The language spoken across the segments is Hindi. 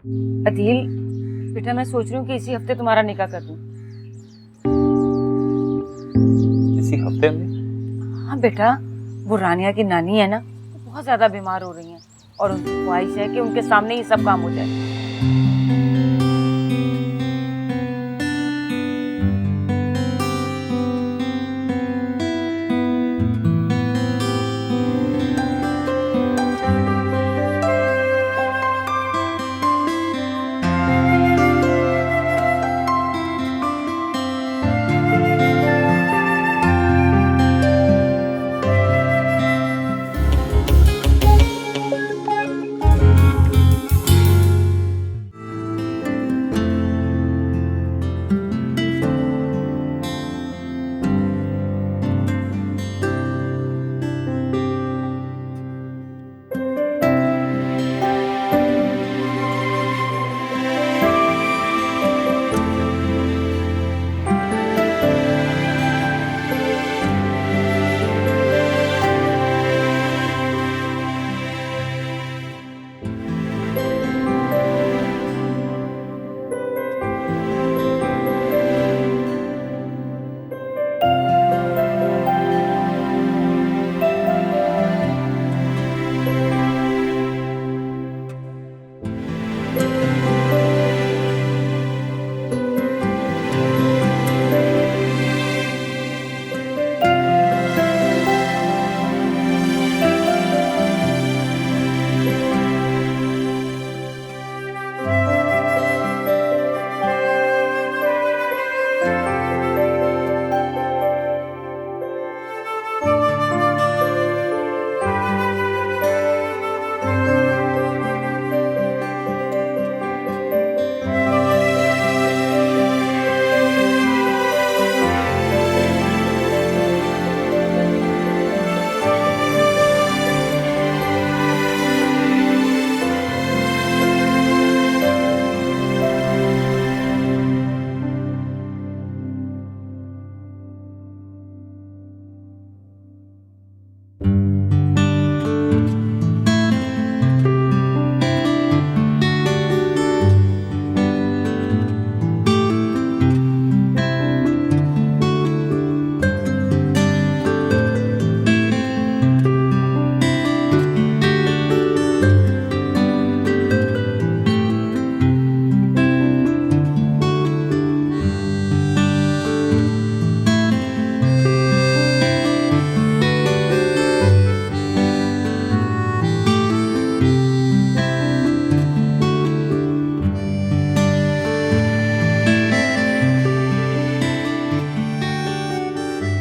अदील, बेटा मैं सोच रही हूँ कि इसी हफ्ते तुम्हारा निकाह कर दूँ। इसी हफ्ते में? हाँ बेटा, वो रानिया की नानी है ना, वो बहुत ज्यादा बीमार हो रही हैं और उनकी ख्वाहिश है कि उनके सामने ही सब काम हो जाए।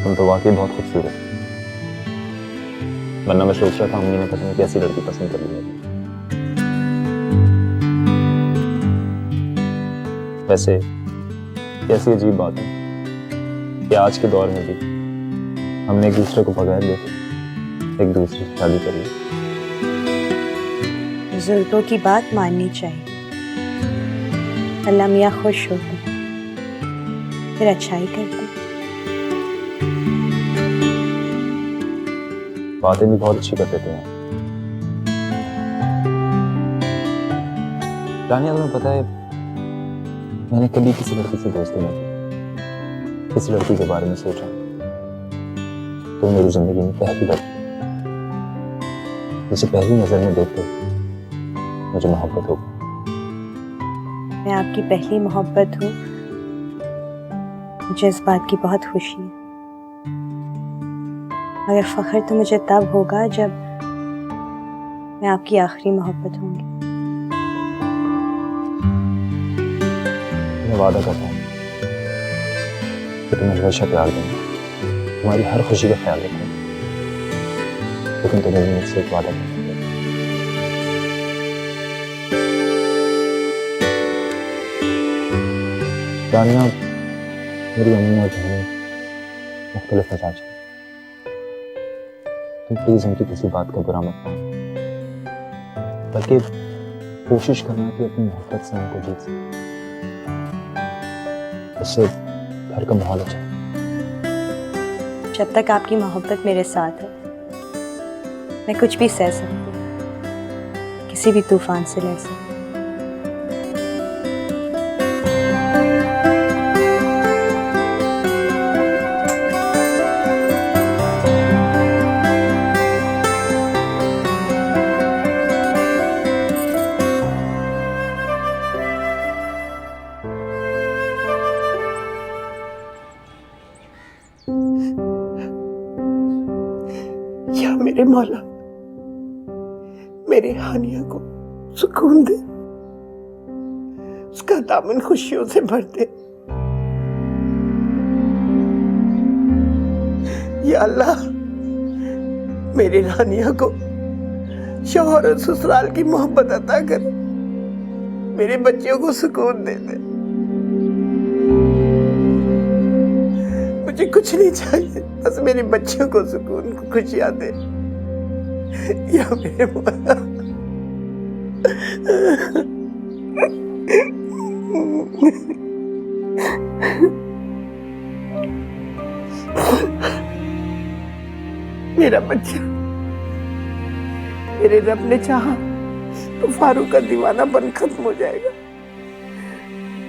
तुम तो वाकई बहुत खूबसूरत हो। वरना मैं सोच रहा था अम्मी ने पता नहीं कैसी लड़की पसंद कर ली है। वैसे कैसी अजीब बात है कि आज के दौर में भी हमने एक दूसरे को बगैर देखे एक दूसरे से शादी कर ली। बुजुर्गों की बात माननी चाहिए। अल्लाह मियाँ खुश होते फिर अच्छाई करते। बातें भी बहुत अच्छी कर देते हैं। रानिया, तुम्हें पता है मैंने कभी किसी लड़की से दोस्ती नहीं की, किसी लड़की के बारे में सोचा। तो मेरी जिंदगी में पहली लड़की, जिसे पहली नजर में देखते मुझे मोहब्बत हो गई। मैं आपकी पहली मोहब्बत हूँ, मुझे इस बात की बहुत खुशी है। मगर फख्र तो मुझे तब होगा जब मैं आपकी आखिरी मोहब्बत होंगी। मैं वादा करता हूँ कि तुम्हें हमेशा प्यार दूंगा, तुम्हारी हर खुशी का ख्याल रखूंगा। लेकिन तुम्हें भी मुझसे एक वादा करना होगा। रानिया, मेरी अम्मी और बहनें मुख्तलिफ मिजाज हैं। तुम प्लीज उनकी किसी बात का बुरा मत मानो, बल्कि कोशिश करना कि अपनी मोहब्बत से उनको जीत सके। इससे घर का माहौल अच्छा है। जब तक आपकी मोहब्बत मेरे साथ है मैं कुछ भी सह सकती हूँ, किसी भी तूफान से लड़ सकती हूँ। मेरे मौला मेरे हानिया को सुकून दे, उसका दामन खुशियों से भर दे। या अल्लाह मेरी रानिया को शौहर और ससुराल की मोहब्बत अता कर, मेरे बच्चों को सुकून दे दे। मुझे कुछ नहीं चाहिए, बस मेरे बच्चों को सुकून को खुशियां दे। या मेरे मौला मेरा बच्चा, मेरे रब ने चाहा तो फारूक का दीवानापन खत्म हो जाएगा।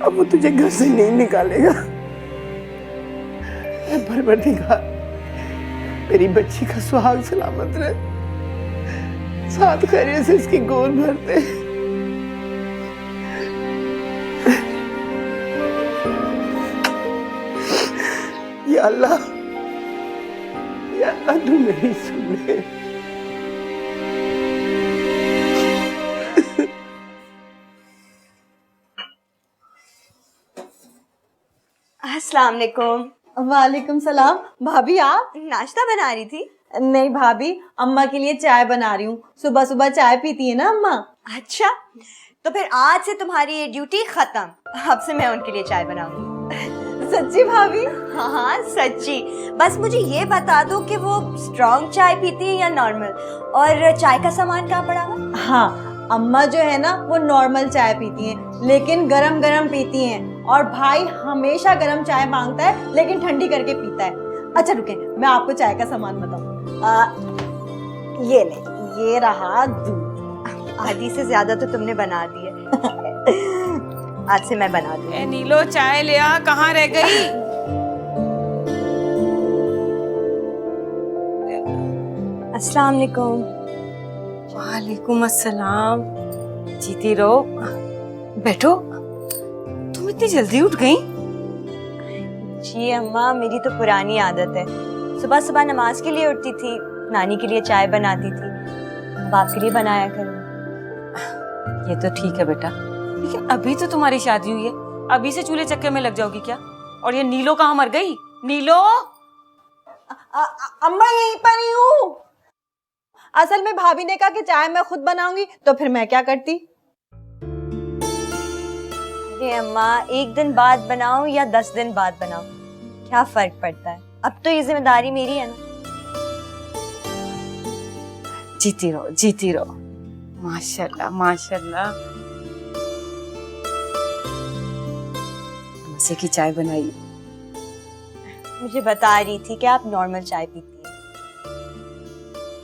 अब वो तुझे घर से नहीं निकालेगा। परवरदिगार मेरी बच्ची का सुहाग सलामत रहे, साथ खैरियत से इसकी गोद भर दे। या अल्लाह तू मेरी सुन ले। अस्सलाम वालेकुम। वालेकुम सलाम। भाभी आप नाश्ता बना रही थी? नहीं भाभी, अम्मा के लिए चाय बना रही हूँ। सुबह सुबह चाय पीती है ना अम्मा। अच्छा, तो फिर आज से तुम्हारी ये ड्यूटी खत्म। अब से मैं उनके लिए चाय बनाऊंगी। सच्ची भाभी? हाँ सच्ची। बस मुझे ये बता दो कि वो स्ट्रॉन्ग चाय पीती है या नॉर्मल, और चाय का सामान कहाँ पड़ा हुआ? हाँ, अम्मा जो है ना वो नॉर्मल चाय पीती हैं, लेकिन गरम गरम पीती हैं। और भाई हमेशा गरम चाय मांगता है, लेकिन ठंडी करके पीता है। अच्छा रुके, मैं आपको चाय का सामान बताऊं। ये ले, ये रहा दूध। आधी से ज्यादा तो तुमने बना दी है। आज से मैं बना दूँ। नीलो चाय ले आ, कहाँ रह गई? अस्सलाम वालेकुम। वालेकुम अस्सलाम। जीती रहो। बैठो। तुम इतनी जल्दी उठ गई? जी अम्मा, मेरी तो पुरानी आदत है। सुबह सुबह नमाज के लिए उठती थी, नानी के लिए चाय बनाती थी, अब आपके लिए बनाया करूँ। ये तो ठीक है बेटा, लेकिन अभी तो तुम्हारी शादी हुई है, अभी से चूल्हे चक्के में लग जाओगी क्या? और ये नीलो कहाँ मर गई? नीलो! अम्मा यहीं पर ही हूँ। असल में भाभी ने कहा कि चाय मैं खुद बनाऊंगी, तो फिर मैं क्या करती। अरे अम्मा, एक दिन बाद बनाऊं या 10 दिन बाद बनाऊं, क्या फर्क पड़ता है? अब तो ये जिम्मेदारी मेरी है ना। जीती रहो, जीती रहो। माशाल्लाह माशाल्लाह। नमसे की चाय बनाई। मुझे बता रही थी कि आप नॉर्मल चाय पीती हैं।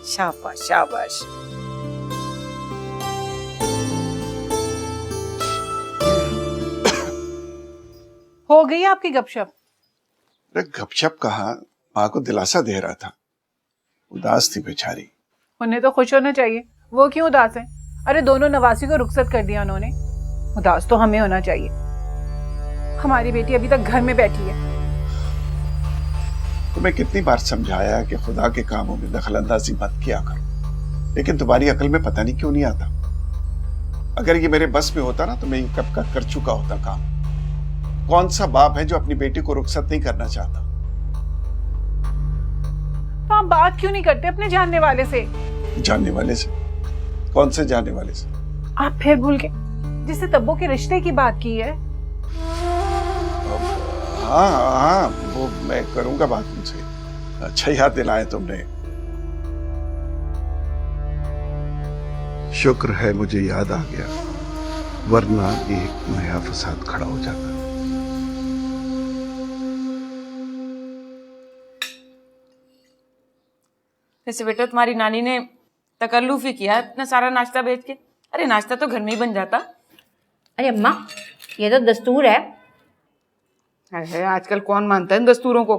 शाबाश शाबाश। हो गई आपकी गपशप? अरे गपशप कहाँ, माँ को दिलासा दे रहा था, उदास थी बेचारी। उन्हें तो खुश होना चाहिए, वो क्यों उदास है? अरे दोनों नवासी को रुखसत कर दिया उन्होंने, उदास तो हमें होना चाहिए। हमारी बेटी अभी तक घर में बैठी है। तुम्हें कितनी बार समझाया कि खुदा के कामों में दखलंदाजी मत किया करो, लेकिन तुम्हारी अकल में पता नहीं क्यों नहीं आता। अगर ये मेरे बस में होता ना तो मैं ये कब का कर चुका होता काम। कौन सा बाप है जो अपनी बेटी को रुखसत नहीं करना चाहता? तो आप बात क्यों नहीं करते अपने जानने वाले से? जानने वाले से? कौन से जानने वाले से? आप फिर भूल गए जिससे तब्बू के रिश्ते की बात की है। हाँ हाँ, वो मैं करूंगा बात उनसे। अच्छा याद दिलाया तुमने। शुक्र है मुझे याद आ गया, वरना एक नया फसाद खड़ा हो जाता। वैसे बेटा तुम्हारी नानी ने तकल्लुफ ही किया इतना सारा नाश्ता बेच के। अरे नाश्ता तो घर में ही बन जाता। अरे अम्मा, ये तो दस्तूर है। अरे आजकल कौन मानता है इन दस्तूरों को?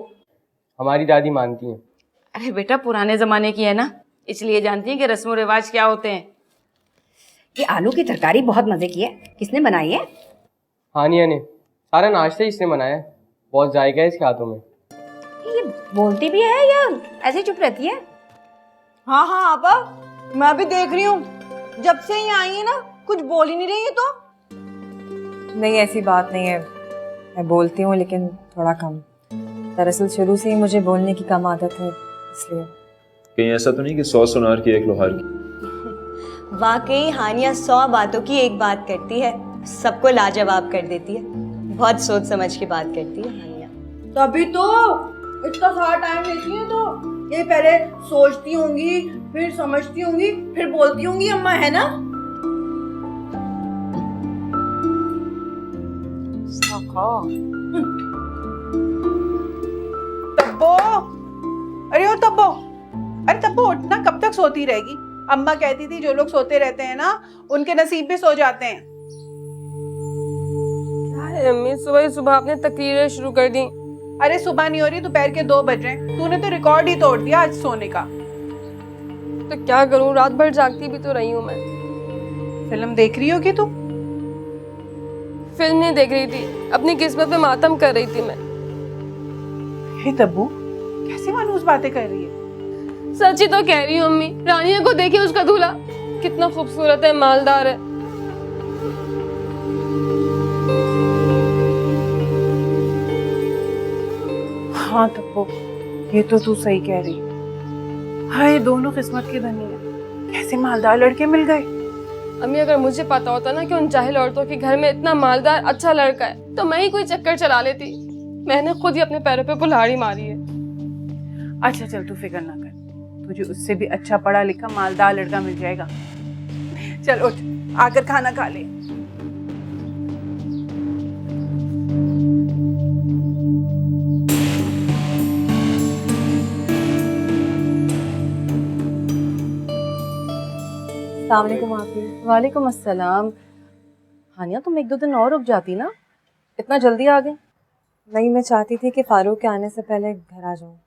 हमारी दादी मानती हैं। अरे बेटा पुराने जमाने की है ना, इसलिए जानती हैं कि रस्म रिवाज क्या होते हैं। ये आलू की तरकारी बहुत मजे की है। किसने बनाई है? हानिया ने। सारा नाश्ता इसने बनाया है। बहुत जायका है इसके हाथों में। ये बोलती भी है या ऐसे चुप रहती है? हाँ हाँ आपा, मैं भी देख रही हूँ, जब से ही आई है ना कुछ बोल ही नहीं रही है तो। नहीं ऐसी बात नहीं है, मैं बोलती हूँ लेकिन थोड़ा कम। दरअसल शुरू से ही मुझे बोलने की कम आदत है, इसलिए। कहीं ऐसा तो नहीं कि 100 सुनार की एक लोहार की? वाकई हानिया 100 बातों की एक बात करती है, सबको लाजवाब कर देती है। बहुत सोच समझ के बात करती है हानिया। तभी तो इतना सारा टाइम लेती है, तो ये पहले सोचती होंगी, फिर समझती होंगी, फिर बोलती होंगी अम्मा, है ना? तब्बो, अरे ओ तब्बो, अरे तब्बो उठना, कब तक सोती रहेगी? अम्मा कहती थी जो लोग सोते रहते हैं ना उनके नसीब भी सो जाते हैं। क्या है अम्मी, सुबह ही सुबह आपने तकरीरें शुरू कर दी। अरे सुबह नहीं हो रही, दोपहर के 2 बज रहे हैं। तूने तो रिकॉर्ड ही तोड़ दिया आज सोने का। तो क्या करूं, रात भर जागती भी तो रही हूँ मैं। फिल्म देख रही होगी तू? फिल्म नहीं देख रही थी, अपनी किस्मत पे मातम कर रही थी मैं। हे तब्बू, कैसी मानूस बातें कर रही है? सच ही तो कह रही हूँ अम्मी, रानिया को देखिए, उसका दूल्हा कितना खूबसूरत है, मालदार है। हाँ तब्बू, ये तो तू सही कह रही है। हाँ, ये दोनों किस्मत की धनी है, कैसे मालदार लड़के मिल गए। अम्मी अगर मुझे पता होता ना कि उन जाहिल औरतों के घर में इतना मालदार अच्छा लड़का है तो मैं ही कोई चक्कर चला लेती। मैंने खुद ही अपने पैरों पे कुल्हाड़ी मारी है। अच्छा चल, तू फिक्र ना कर, तुझे उससे भी अच्छा पढ़ा लिखा मालदार लड़का मिल जाएगा। चल उठ, आकर खाना खा ले। अस्सलाम वालेकुम आपी। वालेकुम अस्सलाम। हानिया, तुम 1-2 दिन और रुक जाती ना, इतना जल्दी आ गए? नहीं, मैं चाहती थी कि फारूक के आने से पहले घर आ जाऊँ।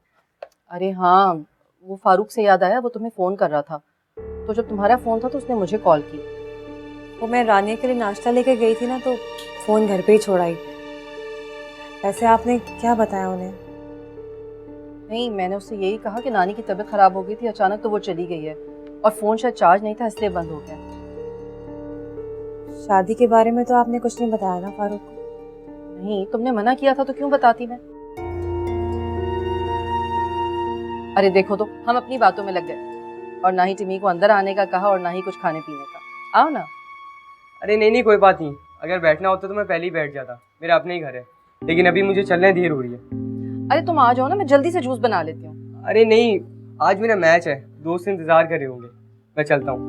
अरे हाँ, वो फारूक से याद आया, वो तुम्हें फ़ोन कर रहा था, तो जब तुम्हारा फ़ोन था तो उसने मुझे कॉल की। वो मैं रानिया के लिए नाश्ता लेके गई थी ना, तो फ़ोन घर पे ही छोड़ आई। वैसे आपने क्या बताया उन्हें? नहीं, मैंने उससे यही कहा कि नानी की तबीयत ख़राब हो गई थी अचानक, तो वो चली गई है, और फ़ोन शायद चार्ज नहीं था इसलिए बंद हो गया। शादी के बारे में तो आपने कुछ नहीं बताया ना फारूक को? नहीं, तुमने मना किया था तो क्यों बताती मैं? अरे देखो तो, हम अपनी बातों में लग गए, और ना ही टिमी को अंदर आने का कहा और ना ही कुछ खाने पीने का। आओ ना। अरे नहीं कोई बात नहीं, अगर बैठना होता तो मैं पहले ही बैठ जाता, मेरा अपना ही घर है, लेकिन अभी मुझे चलने देर हो रही है। अरे तुम आ जाओ ना, मैं जल्दी से जूस बना लेती हूँ। अरे नहीं, आज मेरा मैच है, दोस्त इंतजार कर रहे होंगे, मैं चलता हूँ।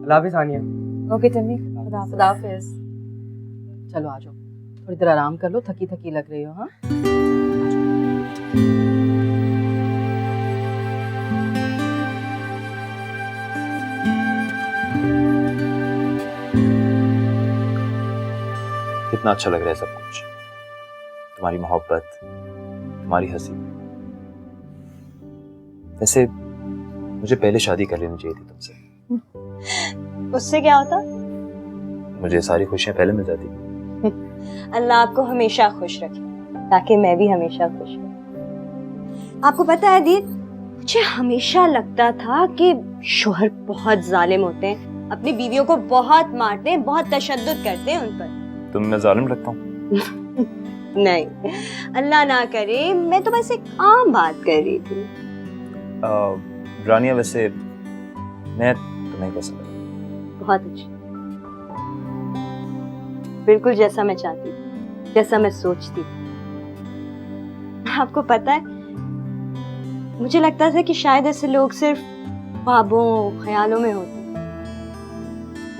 अल्लाह हाफिज़ हानिया। ओके टिमी, खुदा हाफिज़। चलो आ जाओ, थोड़ी देर आराम कर लो, थकी थकी लग रही हो। हाँ, कितना अच्छा लग रहा है सब कुछ, तुम्हारी मोहब्बत, तुम्हारी हंसी। वैसे मुझे पहले शादी कर लेनी चाहिए थी तुमसे। उससे क्या होता? मुझे सारी खुशियां पहले मिल जाती। अल्लाह आपको हमेशा खुश रखे, ताकि मैं भी हमेशा खुश रहूं। आपको पता है दीद, मुझे हमेशा लगता था कि शोहर बहुत जालिम होते हैं, अपनी बीवियों को बहुत मारते हैं, बहुत तशद्दुद करते हैं उन पर। तुम मैं जालिम लगता हूँ? नहीं, अल्लाह ना करे, मैं तो बस एक आम बात कर रही थी। रानिया, वैसे मैं तुम्हें कैसा लगा? बहुत अच्छा, बिल्कुल जैसा मैं चाहती थी, जैसा मैं सोचती थी। आपको पता है, मुझे लगता था कि शायद ऐसे लोग सिर्फ ख्वाबों ख्यालों में होते हैं,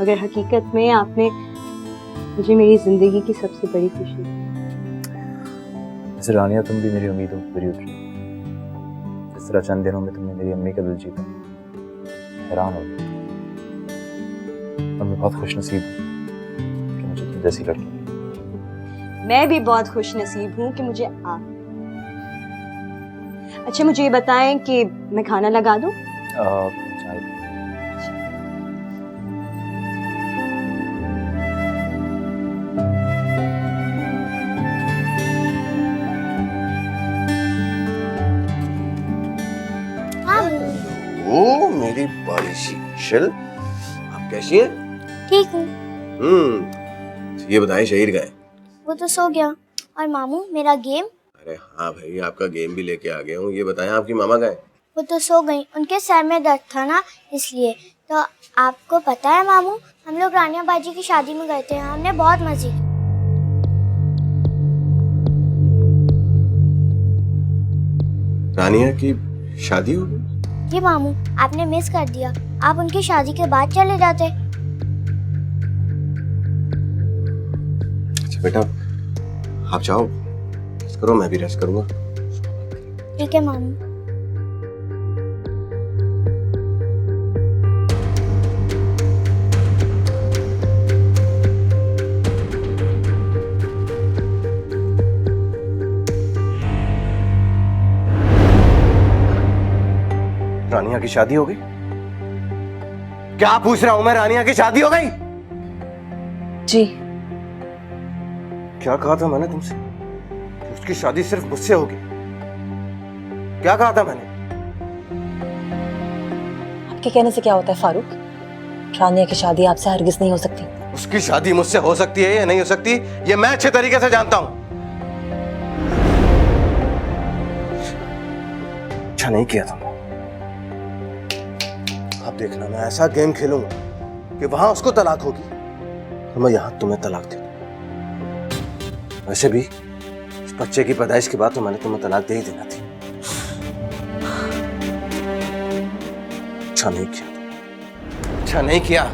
मगर हकीकत में आपने मुझे मेरी जिंदगी की सबसे बड़ी खुशी दी। वैसे रानिया, तुम भी मेरी उम्मीदों को पूरी उतरी। जिस तरह चंद दिनों में तुमने मेरी अम्मी का दिल जीता, हैरान हो गई। और मैं बहुत खुश नसीब हूँ कि मुझे तुम जैसी लड़की मिली। मैं भी बहुत खुश नसीब हूँ कि मुझे आप। अच्छा, मुझे ये बताएं कि मैं खाना लगा दूं? चाय पी। ओ शिल, आप कैसी हैं? ठीक हूँ। ये बताएं शहीर गए? वो तो सो गया। और मामू मेरा गेम? अरे हाँ भाई, आपका गेम भी लेके आ गया हूँ। ये बताएं आपकी मामा गए? वो तो सो गई, उनके सर में दर्द था ना इसलिए। तो आपको पता है मामू, हम लोग रानिया बाजी की शादी में गए थे, हमने बहुत मजे की। रानिया की शादी हो गई? जी मामू, आपने मिस कर दिया। आप उनकी शादी के बाद चले जाते। अच्छा बेटा, आप जाओ, रेस्ट करो, मैं भी रेस्ट करूंगा। ठीक है मामू। रानिया की शादी हो गई? क्या पूछ रहा हूं मैं? रानिया की शादी हो गई? जी। क्या कहा था मैंने तुमसे? उसकी शादी सिर्फ मुझसे होगी। क्या कहा था मैंने? आपके कहने से क्या होता है फारूक? रानिया की शादी आपसे हरगिज नहीं हो सकती। उसकी शादी मुझसे हो सकती है या नहीं हो सकती, ये मैं अच्छे तरीके से जानता हूं। अच्छा नहीं किया तुमने। अब देखना, मैं ऐसा गेम खेलूंगा कि वहां उसको तलाक होगी तो मैं यहां तुम्हें तलाक दे दूं। वैसे भी इस बच्चे की पैदाइश के बाद तो मैंने तुम्हें तलाक दे ही देना थी। अच्छा नहीं किया, अच्छा नहीं किया।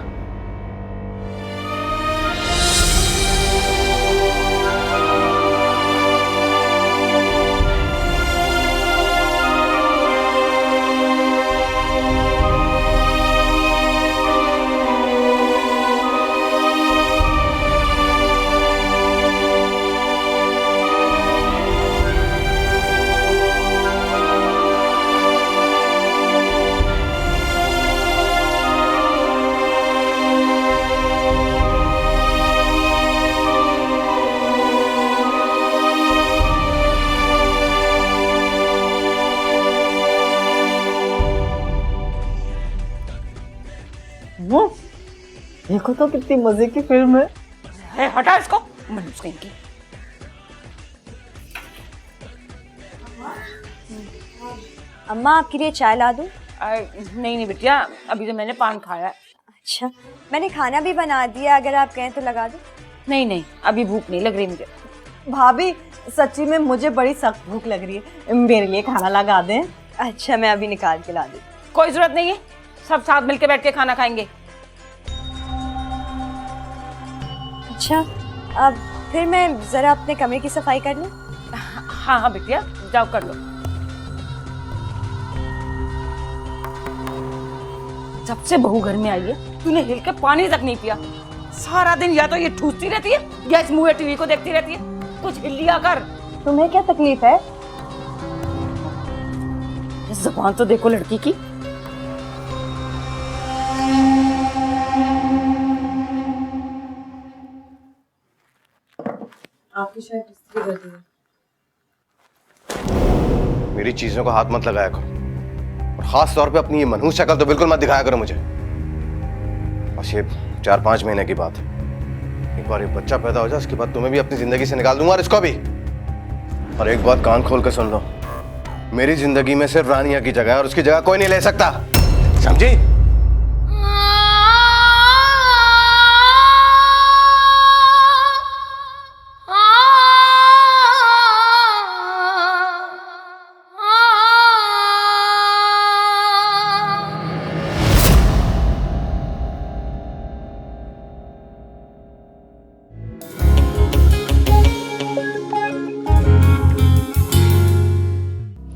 देखो तो कितनी मजे की फिल्म है। हटा इसको, मनूस कहीं की। अम्मा आपके लिए चाय ला दूं? नहीं नहीं बिटिया, अभी तो मैंने पान खाया है। अच्छा, मैंने खाना भी बना दिया, अगर आप कहें तो लगा दूं? नहीं नहीं, अभी भूख नहीं लग रही मुझे। भाभी सच्ची में मुझे बड़ी सख्त भूख लग रही है, मेरे लिए खाना लगा दें। अच्छा, मैं अभी निकाल के ला दूं। कोई जरूरत नहीं है, सब साथ मिलके बैठ के खाना खाएंगे। अच्छा, अब फिर मैं जरा अपने कमरे की सफाई कर लूं? हाँ हाँ बिटिया, जाओ कर लो। जब से बहू घर में आई है, तूने हिल के पानी तक नहीं पिया। सारा दिन या तो ये ठूसती रहती है या इस मुंह टीवी को देखती रहती है। कुछ हिल लिया कर। तुम्हें क्या तकलीफ है? जुबान तो देखो लड़की की। आपकी शायद इस्त्री कर दी है। मेरी चीजों का हाथ मत लगाया करो, और खास तौर पे अपनी ये मनहूस शक्ल तो बिल्कुल मत दिखाया करो मुझे। बस ये 4-5 महीने की बात है। एक बार ये बच्चा पैदा हो जाए, उसके बाद तुम्हें भी अपनी जिंदगी से निकाल दूंगा, और इसको भी। और एक बात कान खोल कर सुन लो, मेरी जिंदगी में सिर्फ रानिया की जगह है और उसकी जगह कोई नहीं ले सकता, समझी?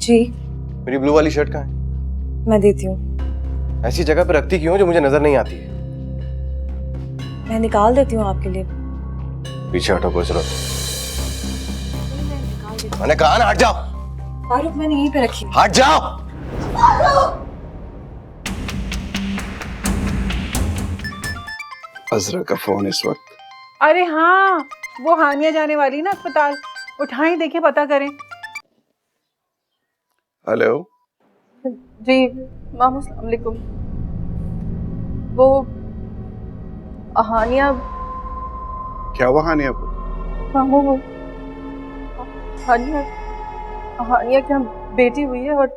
जी। मेरी ब्लू वाली शर्ट कहाँ है? मैं देती हूँ। ऐसी जगह पे रखती क्यों जो मुझे नजर नहीं आती है? मैं निकाल देती हूँ आपके लिए। पीछे हटो, कोई जरूरत। मैंने कहा ना हट जाओ। फारूक मैंने यहीं पे रखी। हट जाओ। अजरा का फोन इस वक्त। अरे हाँ, वो हानिया जाने वाली ना अस्पताल, उठाएं, देखिए पता करें। हेलो जी मामू, अस्सलाम वालेकुम। वो हानिया, क्या हुआ हानिया को? मामू वो हानिया, हानिया की बेटी हुई है और